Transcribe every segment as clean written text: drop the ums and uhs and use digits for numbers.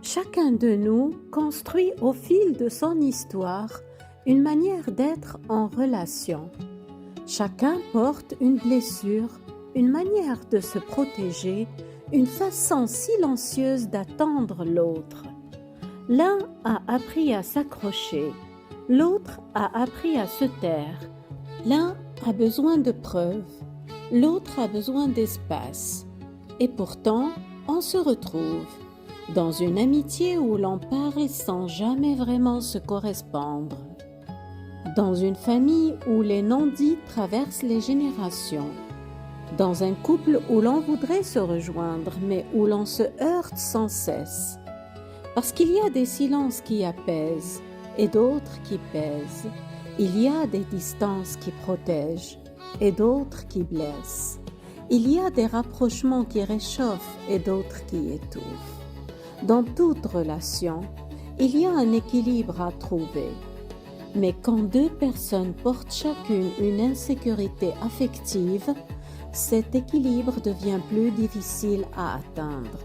Chacun de nous construit au fil de son histoire une manière d'être en relation. Chacun porte une blessure, une manière de se protéger, une façon silencieuse d'attendre l'autre. L'un a appris à s'accrocher, l'autre a appris à se taire. L'un a besoin de preuves, l'autre a besoin d'espace. Et pourtant, on se retrouve dans une amitié où l'on parle sans jamais vraiment se correspondre. Dans une famille où les non-dits traversent les générations. Dans un couple où l'on voudrait se rejoindre, mais où l'on se heurte sans cesse. Parce qu'il y a des silences qui apaisent et d'autres qui pèsent. Il y a des distances qui protègent et d'autres qui blessent. Il y a des rapprochements qui réchauffent et d'autres qui étouffent. Dans toute relation, il y a un équilibre à trouver. Mais quand deux personnes portent chacune une insécurité affective, cet équilibre devient plus difficile à atteindre.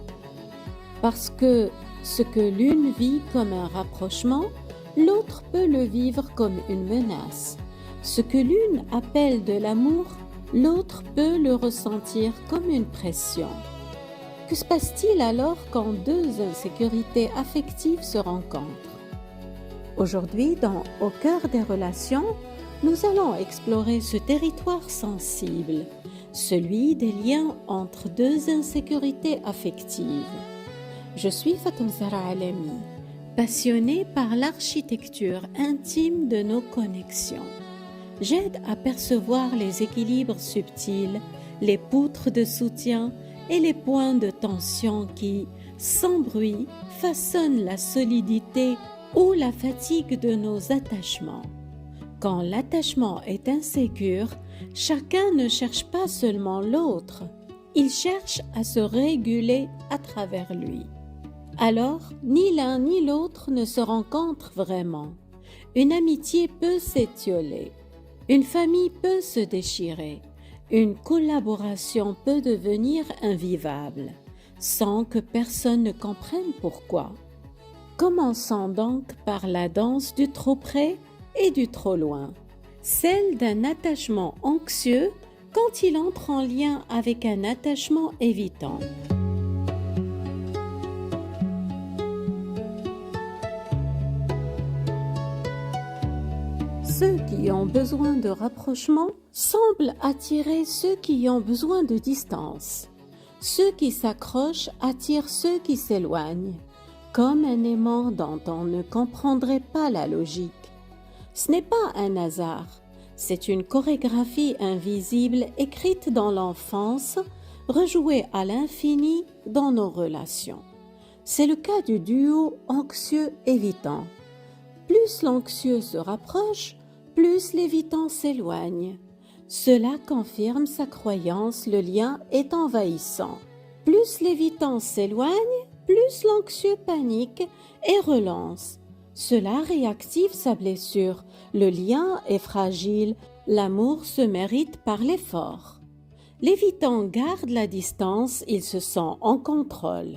Parce que ce que l'une vit comme un rapprochement, l'autre peut le vivre comme une menace. Ce que l'une appelle de l'amour, l'autre peut le ressentir comme une pression. Que se passe-t-il alors quand deux insécurités affectives se rencontrent? Aujourd'hui, dans Au cœur des relations, nous allons explorer ce territoire sensible, celui des liens entre deux insécurités affectives. Je suis Fatem Zahra Alami, passionnée par l'architecture intime de nos connexions. J'aide à percevoir les équilibres subtils, les poutres de soutien et les points de tension qui, sans bruit, façonnent la solidité ou la fatigue de nos attachements. Quand l'attachement est insécure, chacun ne cherche pas seulement l'autre, il cherche à se réguler à travers lui. Alors, ni l'un ni l'autre ne se rencontrent vraiment. Une amitié peut s'étioler, une famille peut se déchirer, une collaboration peut devenir invivable, sans que personne ne comprenne pourquoi. Commençons donc par la danse du trop près et du trop loin, celle d'un attachement anxieux quand il entre en lien avec un attachement évitant. Ceux qui ont besoin de rapprochement semblent attirer ceux qui ont besoin de distance. Ceux qui s'accrochent attirent ceux qui s'éloignent, comme un aimant dont on ne comprendrait pas la logique. Ce n'est pas un hasard, c'est une chorégraphie invisible écrite dans l'enfance, rejouée à l'infini dans nos relations. C'est le cas du duo anxieux-évitant. Plus l'anxieux se rapproche, plus l'évitant s'éloigne. Cela confirme sa croyance, le lien est envahissant. Plus l'évitant s'éloigne, plus l'anxieux panique et relance. Cela réactive sa blessure. Le lien est fragile, l'amour se mérite par l'effort. L'évitant garde la distance, il se sent en contrôle.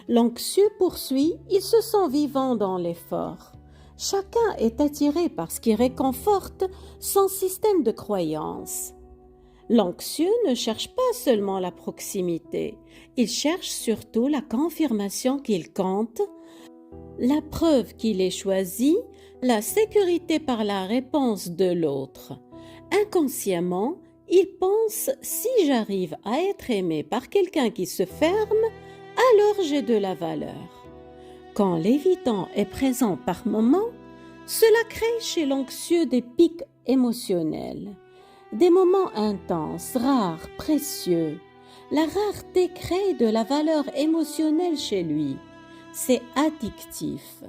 L'anxieux poursuit, il se sent vivant dans l'effort. Chacun est attiré par ce qui réconforte son système de croyance. L'anxieux ne cherche pas seulement la proximité, il cherche surtout la confirmation qu'il compte, la preuve qu'il est choisi, la sécurité par la réponse de l'autre. Inconsciemment, il pense « si j'arrive à être aimé par quelqu'un qui se ferme, alors j'ai de la valeur ». Quand l'évitant est présent par moments, cela crée chez l'anxieux des pics émotionnels, des moments intenses, rares, précieux. La rareté crée de la valeur émotionnelle chez lui. C'est addictif.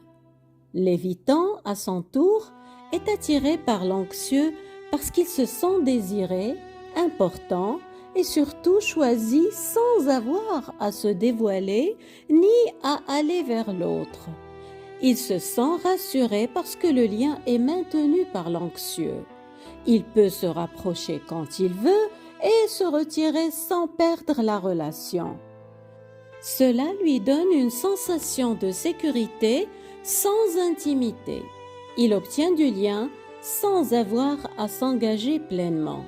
L'évitant, à son tour, est attiré par l'anxieux parce qu'il se sent désiré, important et surtout choisi sans avoir à se dévoiler ni à aller vers l'autre. Il se sent rassuré parce que le lien est maintenu par l'anxieux. Il peut se rapprocher quand il veut et se retirer sans perdre la relation. Cela lui donne une sensation de sécurité sans intimité. Il obtient du lien sans avoir à s'engager pleinement.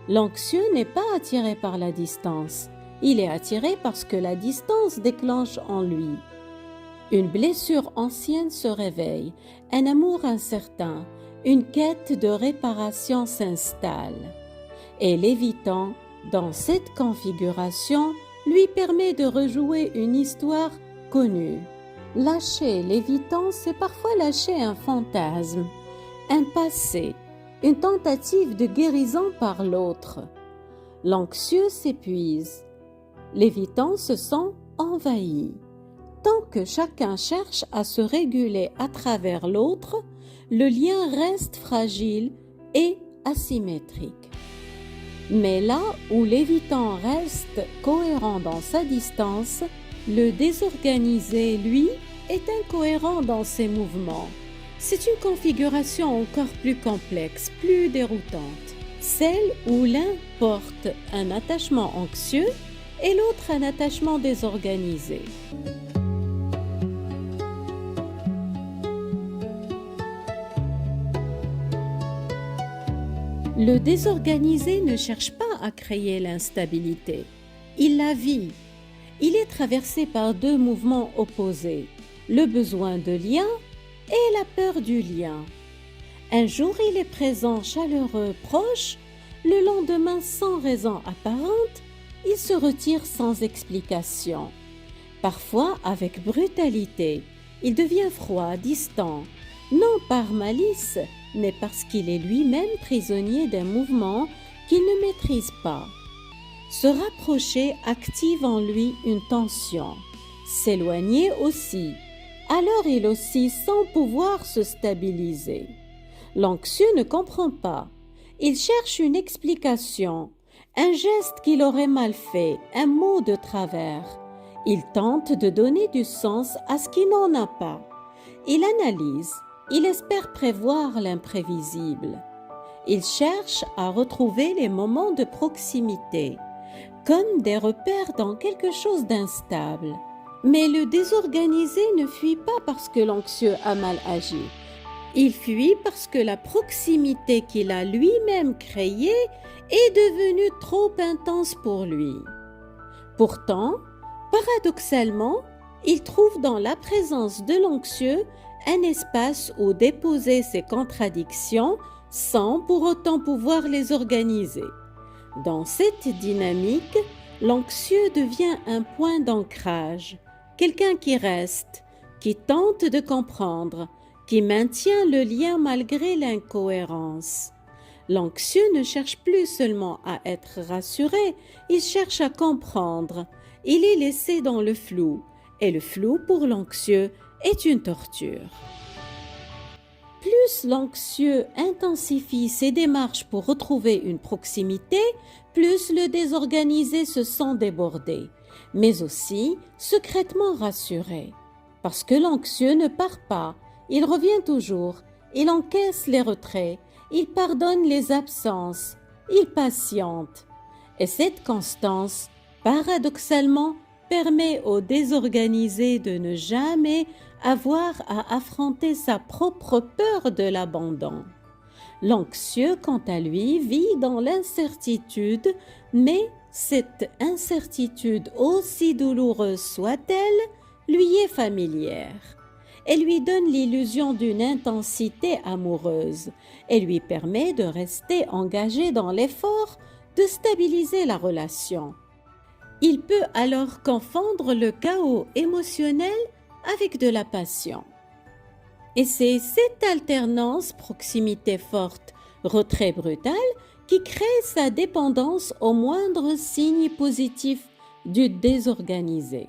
L'anxieux n'est pas attiré par la distance. Il est attiré parce que la distance déclenche en lui. Une blessure ancienne se réveille, un amour incertain, une quête de réparation s'installe. Et l'évitant, dans cette configuration, lui permet de rejouer une histoire connue. Lâcher l'évitant, c'est parfois lâcher un fantasme, un passé, une tentative de guérison par l'autre. L'anxieux s'épuise. L'évitant se sent envahi. Tant que chacun cherche à se réguler à travers l'autre, le lien reste fragile et asymétrique. Mais là où l'évitant reste cohérent dans sa distance, le désorganisé, lui, est incohérent dans ses mouvements. C'est une configuration encore plus complexe, plus déroutante, celle où l'un porte un attachement anxieux et l'autre un attachement désorganisé. Le désorganisé ne cherche pas à créer l'instabilité, il la vit. Il est traversé par deux mouvements opposés, le besoin de lien et la peur du lien. Un jour il est présent, chaleureux, proche, le lendemain sans raison apparente, il se retire sans explication. Parfois avec brutalité, il devient froid, distant, non par malice, mais parce qu'il est lui-même prisonnier d'un mouvement qu'il ne maîtrise pas. Se rapprocher active en lui une tension, s'éloigner aussi. Alors il oscille sans pouvoir se stabiliser. L'anxieux ne comprend pas. Il cherche une explication, un geste qu'il aurait mal fait, un mot de travers. Il tente de donner du sens à ce qui n'en a pas. Il analyse. Il espère prévoir l'imprévisible. Il cherche à retrouver les moments de proximité, comme des repères dans quelque chose d'instable. Mais le désorganisé ne fuit pas parce que l'anxieux a mal agi. Il fuit parce que la proximité qu'il a lui-même créée est devenue trop intense pour lui. Pourtant, paradoxalement, il trouve dans la présence de l'anxieux un espace où déposer ses contradictions sans pour autant pouvoir les organiser. Dans cette dynamique, l'anxieux devient un point d'ancrage, quelqu'un qui reste, qui tente de comprendre, qui maintient le lien malgré l'incohérence. L'anxieux ne cherche plus seulement à être rassuré, il cherche à comprendre. Il est laissé dans le flou, et le flou pour l'anxieux est une torture. Plus l'anxieux intensifie ses démarches pour retrouver une proximité, plus le désorganisé se sent débordé, mais aussi secrètement rassuré. Parce que l'anxieux ne part pas, il revient toujours, il encaisse les retraits, il pardonne les absences, il patiente. Et cette constance, paradoxalement, permet au désorganisé de ne jamais avoir à affronter sa propre peur de l'abandon. L'anxieux, quant à lui, vit dans l'incertitude, mais cette incertitude, aussi douloureuse soit-elle, lui est familière. Elle lui donne l'illusion d'une intensité amoureuse et lui permet de rester engagé dans l'effort de stabiliser la relation. Il peut alors confondre le chaos émotionnel avec de la passion. Et c'est cette alternance proximité forte, retrait brutal qui crée sa dépendance au moindre signe positif du désorganisé.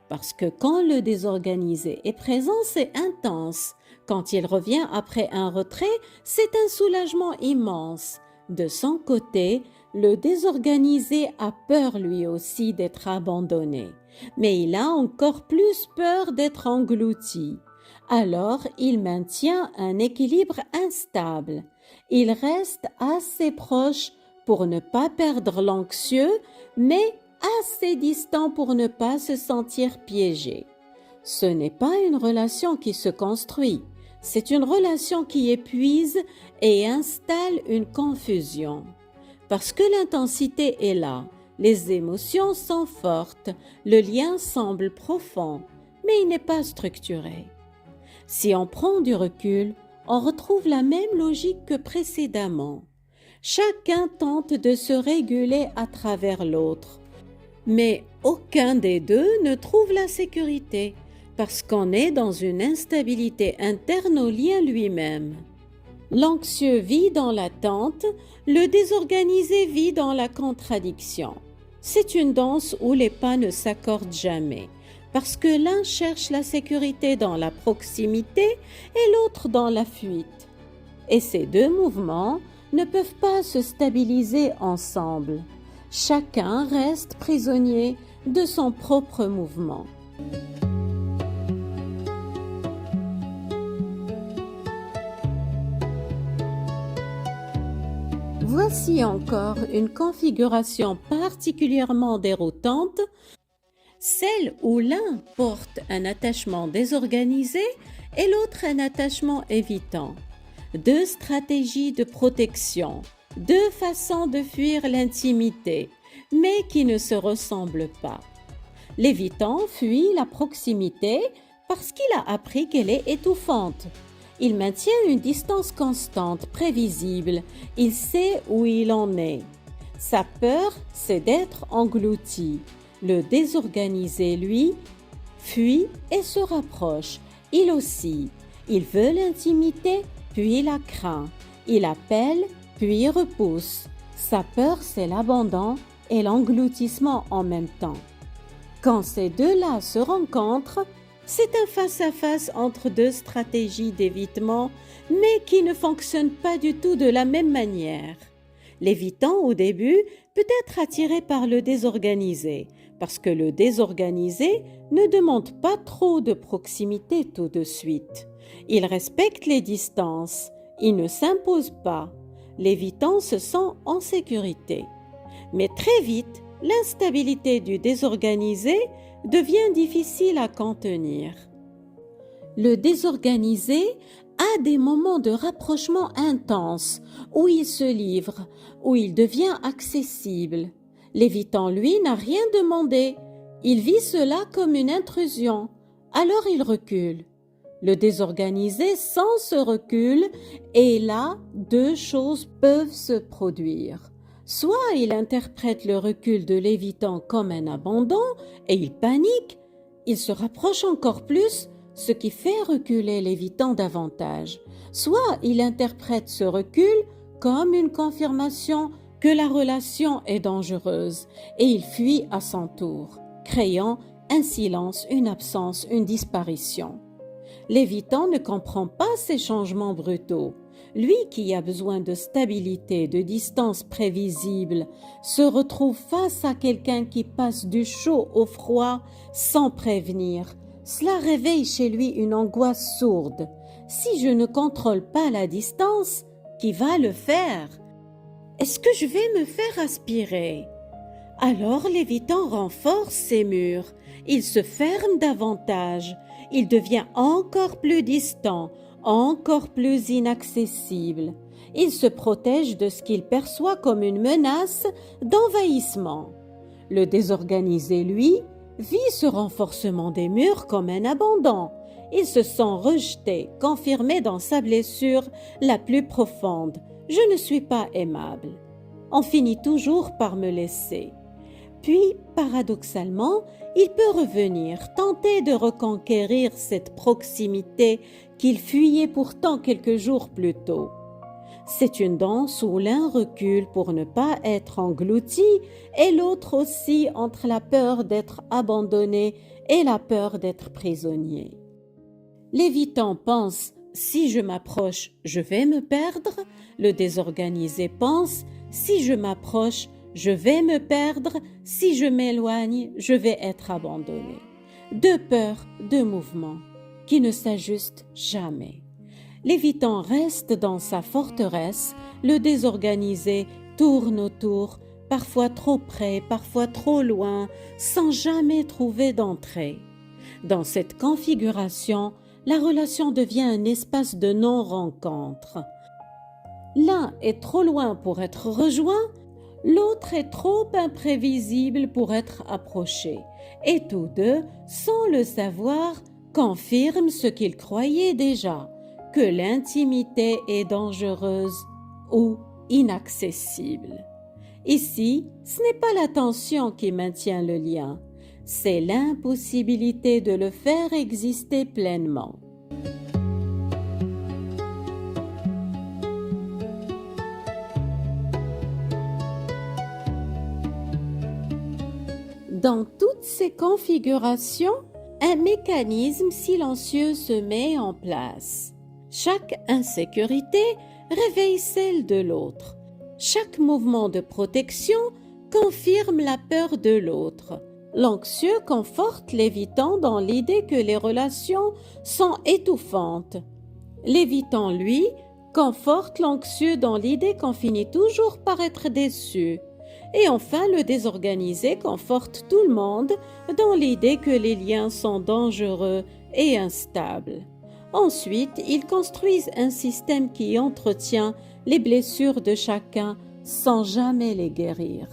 Parce que quand le désorganisé est présent, c'est intense. Quand il revient après un retrait, c'est un soulagement immense. De son côté, le désorganisé a peur lui aussi d'être abandonné, mais il a encore plus peur d'être englouti. Alors, il maintient un équilibre instable. Il reste assez proche pour ne pas perdre l'anxieux, mais assez distant pour ne pas se sentir piégé. Ce n'est pas une relation qui se construit, c'est une relation qui épuise et installe une confusion. Parce que l'intensité est là, les émotions sont fortes, le lien semble profond, mais il n'est pas structuré. Si on prend du recul, on retrouve la même logique que précédemment. Chacun tente de se réguler à travers l'autre, mais aucun des deux ne trouve la sécurité parce qu'on est dans une instabilité interne au lien lui-même. L'anxieux vit dans l'attente, le désorganisé vit dans la contradiction. C'est une danse où les pas ne s'accordent jamais, parce que l'un cherche la sécurité dans la proximité et l'autre dans la fuite. Et ces deux mouvements ne peuvent pas se stabiliser ensemble. Chacun reste prisonnier de son propre mouvement. Voici encore une configuration particulièrement déroutante, celle où l'un porte un attachement désorganisé et l'autre un attachement évitant. Deux stratégies de protection, deux façons de fuir l'intimité, mais qui ne se ressemblent pas. L'évitant fuit la proximité parce qu'il a appris qu'elle est étouffante. Il maintient une distance constante, prévisible. Il sait où il en est. Sa peur, c'est d'être englouti. Le désorganisé, lui, fuit et se rapproche. Il aussi. Il veut l'intimité, puis la craint. Il appelle, puis repousse. Sa peur, c'est l'abandon et l'engloutissement en même temps. Quand ces deux-là se rencontrent, c'est un face-à-face entre deux stratégies d'évitement, mais qui ne fonctionnent pas du tout de la même manière. L'évitant, au début, peut être attiré par le désorganisé, parce que le désorganisé ne demande pas trop de proximité tout de suite. Il respecte les distances, il ne s'impose pas. L'évitant se sent en sécurité. Mais très vite, l'instabilité du désorganisé devient difficile à contenir. Le désorganisé a des moments de rapprochement intense où il se livre, où il devient accessible. L'évitant, lui, n'a rien demandé. Il vit cela comme une intrusion. Alors il recule. Le désorganisé sent ce recul et là, deux choses peuvent se produire. Soit il interprète le recul de l'évitant comme un abandon et il panique, il se rapproche encore plus, ce qui fait reculer l'évitant davantage. Soit il interprète ce recul comme une confirmation que la relation est dangereuse et il fuit à son tour, créant un silence, une absence, une disparition. L'évitant ne comprend pas ces changements brutaux. Lui qui a besoin de stabilité, de distance prévisible, se retrouve face à quelqu'un qui passe du chaud au froid sans prévenir. Cela réveille chez lui une angoisse sourde. Si je ne contrôle pas la distance, qui va le faire? Est-ce que je vais me faire aspirer? Alors l'évitant renforce ses murs. Il se ferme davantage. Il devient encore plus distant, encore plus inaccessible. Il se protège de ce qu'il perçoit comme une menace d'envahissement. Le désorganisé, lui, vit ce renforcement des murs comme un abandon. Il se sent rejeté, confirmé dans sa blessure la plus profonde. Je ne suis pas aimable. On finit toujours par me laisser. Puis, paradoxalement, il peut revenir, tenter de reconquérir cette proximité qu'il fuyait pourtant quelques jours plus tôt. C'est une danse où l'un recule pour ne pas être englouti et l'autre aussi entre la peur d'être abandonné et la peur d'être prisonnier. L'évitant pense « si je m'approche, je vais me perdre », le désorganisé pense « si je m'approche, je vais me perdre, si je m'éloigne, je vais être abandonné. » Deux peurs, deux mouvements qui ne s'ajustent jamais. L'évitant reste dans sa forteresse, le désorganisé tourne autour, parfois trop près, parfois trop loin, sans jamais trouver d'entrée. Dans cette configuration, la relation devient un espace de non-rencontre. L'un est trop loin pour être rejoint, l'autre est trop imprévisible pour être approché, et tous deux, sans le savoir, confirment ce qu'ils croyaient déjà, que l'intimité est dangereuse ou inaccessible. Ici, ce n'est pas la tension qui maintient le lien, c'est l'impossibilité de le faire exister pleinement. Dans toutes ces configurations, un mécanisme silencieux se met en place. Chaque insécurité réveille celle de l'autre. Chaque mouvement de protection confirme la peur de l'autre. L'anxieux conforte l'évitant dans l'idée que les relations sont étouffantes. L'évitant, lui, conforte l'anxieux dans l'idée qu'on finit toujours par être déçu. Et enfin, le désorganisé conforte tout le monde dans l'idée que les liens sont dangereux et instables. Ensuite, ils construisent un système qui entretient les blessures de chacun sans jamais les guérir.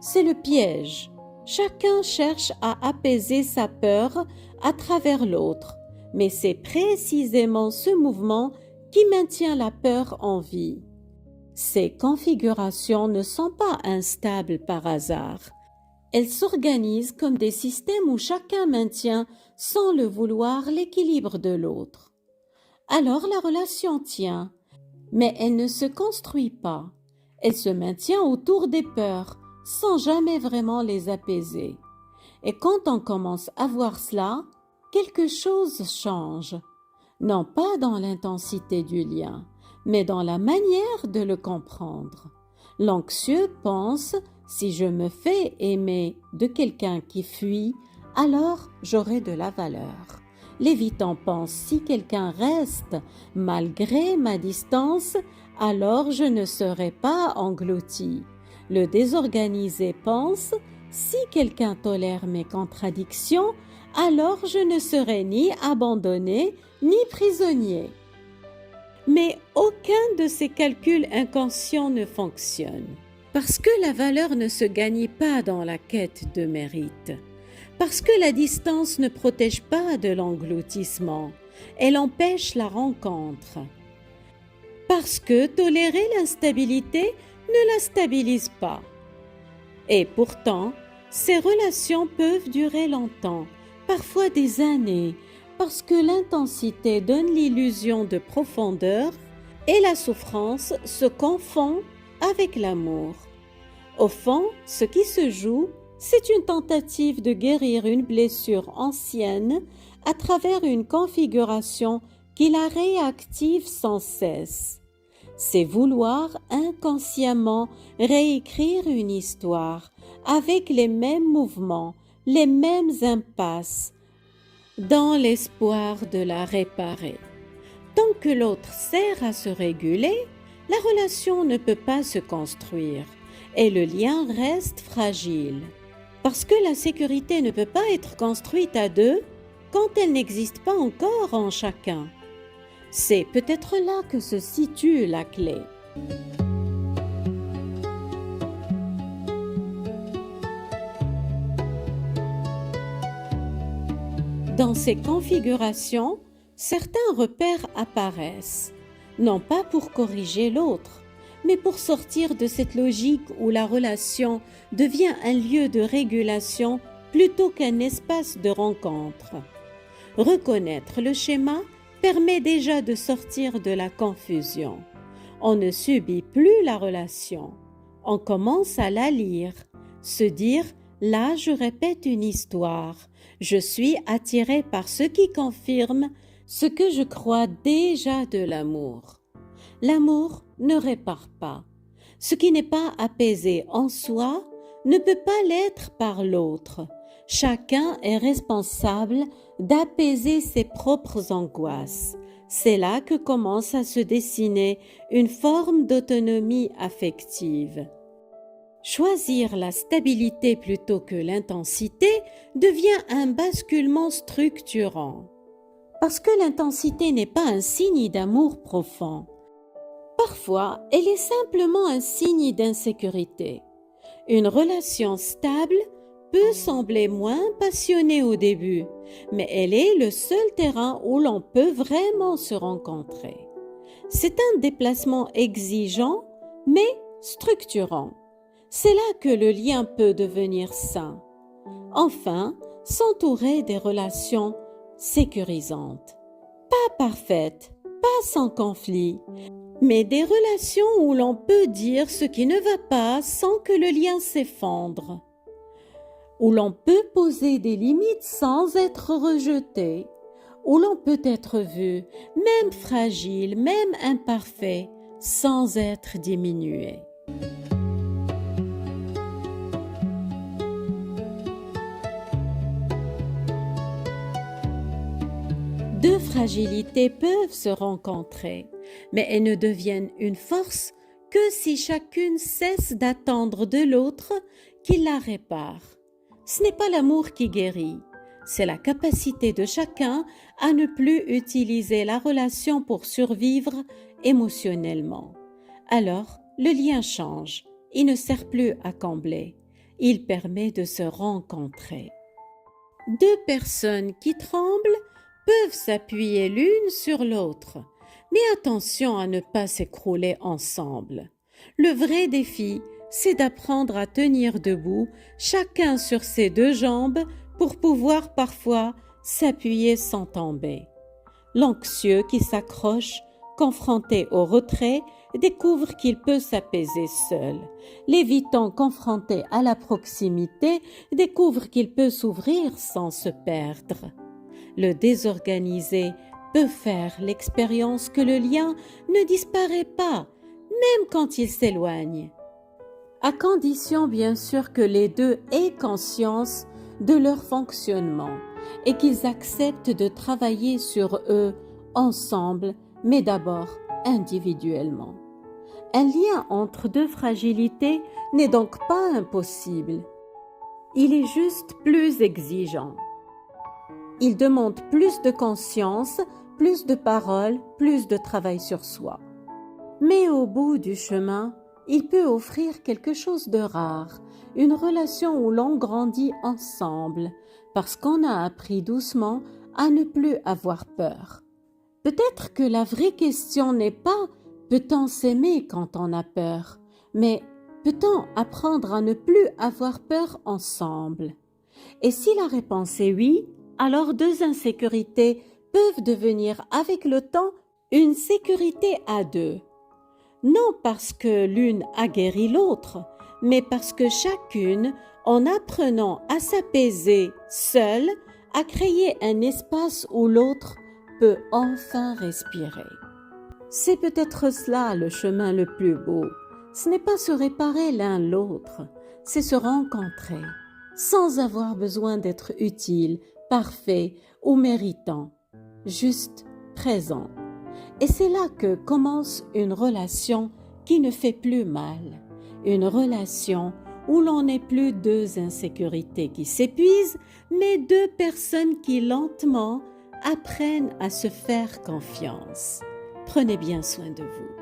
C'est le piège. Chacun cherche à apaiser sa peur à travers l'autre, mais c'est précisément ce mouvement qui maintient la peur en vie. Ces configurations ne sont pas instables par hasard. Elles s'organisent comme des systèmes où chacun maintient, sans le vouloir, l'équilibre de l'autre. Alors la relation tient, mais elle ne se construit pas. Elle se maintient autour des peurs, sans jamais vraiment les apaiser. Et quand on commence à voir cela, quelque chose change. Non pas dans l'intensité du lien, mais dans la manière de le comprendre. L'anxieux pense, si je me fais aimer de quelqu'un qui fuit, alors j'aurai de la valeur. L'évitant pense, si quelqu'un reste malgré ma distance, alors je ne serai pas englouti. Le désorganisé pense, si quelqu'un tolère mes contradictions, alors je ne serai ni abandonné ni prisonnier. Mais aucun de ces calculs inconscients ne fonctionne, parce que la valeur ne se gagne pas dans la quête de mérite, parce que la distance ne protège pas de l'engloutissement, elle empêche la rencontre, parce que tolérer l'instabilité ne la stabilise pas. Et pourtant, ces relations peuvent durer longtemps, parfois des années, parce que l'intensité donne l'illusion de profondeur et la souffrance se confond avec l'amour. Au fond, ce qui se joue, c'est une tentative de guérir une blessure ancienne à travers une configuration qui la réactive sans cesse. C'est vouloir inconsciemment réécrire une histoire avec les mêmes mouvements, les mêmes impasses, dans l'espoir de la réparer. Tant que l'autre sert à se réguler, la relation ne peut pas se construire et le lien reste fragile. Parce que la sécurité ne peut pas être construite à deux quand elle n'existe pas encore en chacun. C'est peut-être là que se situe la clé. Dans ces configurations, certains repères apparaissent, non pas pour corriger l'autre, mais pour sortir de cette logique où la relation devient un lieu de régulation plutôt qu'un espace de rencontre. Reconnaître le schéma permet déjà de sortir de la confusion. On ne subit plus la relation. On commence à la lire, se dire « là je répète une histoire, je suis attiré par ce qui confirme ce que je crois déjà de l'amour ». L'amour ne répare pas. Ce qui n'est pas apaisé en soi ne peut pas l'être par l'autre. Chacun est responsable d'apaiser ses propres angoisses. C'est là que commence à se dessiner une forme d'autonomie affective. Choisir la stabilité plutôt que l'intensité devient un basculement structurant. Parce que l'intensité n'est pas un signe d'amour profond. Parfois, elle est simplement un signe d'insécurité. Une relation stable peut sembler moins passionnée au début, mais elle est le seul terrain où l'on peut vraiment se rencontrer. C'est un déplacement exigeant, mais structurant. C'est là que le lien peut devenir sain. Enfin, s'entourer des relations sécurisantes. Pas parfaites, pas sans conflit, mais des relations où l'on peut dire ce qui ne va pas sans que le lien s'effondre. Où l'on peut poser des limites sans être rejeté. Où l'on peut être vu, même fragile, même imparfait, sans être diminué. Deux fragilités peuvent se rencontrer, mais elles ne deviennent une force que si chacune cesse d'attendre de l'autre qu'il la répare. Ce n'est pas l'amour qui guérit, c'est la capacité de chacun à ne plus utiliser la relation pour survivre émotionnellement. Alors, le lien change, il ne sert plus à combler, il permet de se rencontrer. Deux personnes qui tremblent peuvent s'appuyer l'une sur l'autre, mais attention à ne pas s'écrouler ensemble. Le vrai défi, c'est d'apprendre à tenir debout, chacun sur ses deux jambes, pour pouvoir parfois s'appuyer sans tomber. L'anxieux qui s'accroche, confronté au retrait, découvre qu'il peut s'apaiser seul. L'évitant confronté à la proximité découvre qu'il peut s'ouvrir sans se perdre. Le désorganisé peut faire l'expérience que le lien ne disparaît pas, même quand il s'éloigne. À condition bien sûr que les deux aient conscience de leur fonctionnement et qu'ils acceptent de travailler sur eux ensemble, mais d'abord individuellement. Un lien entre deux fragilités n'est donc pas impossible. Il est juste plus exigeant. Il demande plus de conscience, plus de paroles, plus de travail sur soi. Mais au bout du chemin, il peut offrir quelque chose de rare, une relation où l'on grandit ensemble, parce qu'on a appris doucement à ne plus avoir peur. Peut-être que la vraie question n'est pas « peut-on s'aimer quand on a peur ?», mais « peut-on apprendre à ne plus avoir peur ensemble ?» Et si la réponse est oui, alors deux insécurités peuvent devenir avec le temps une sécurité à deux. Non parce que l'une a guéri l'autre, mais parce que chacune, en apprenant à s'apaiser seule, a créé un espace où l'autre peut enfin respirer. C'est peut-être cela le chemin le plus beau. Ce n'est pas se réparer l'un l'autre, c'est se rencontrer, sans avoir besoin d'être utile, parfait ou méritant, juste présent. Et c'est là que commence une relation qui ne fait plus mal, une relation où l'on n'est plus deux insécurités qui s'épuisent, mais deux personnes qui lentement apprennent à se faire confiance. Prenez bien soin de vous.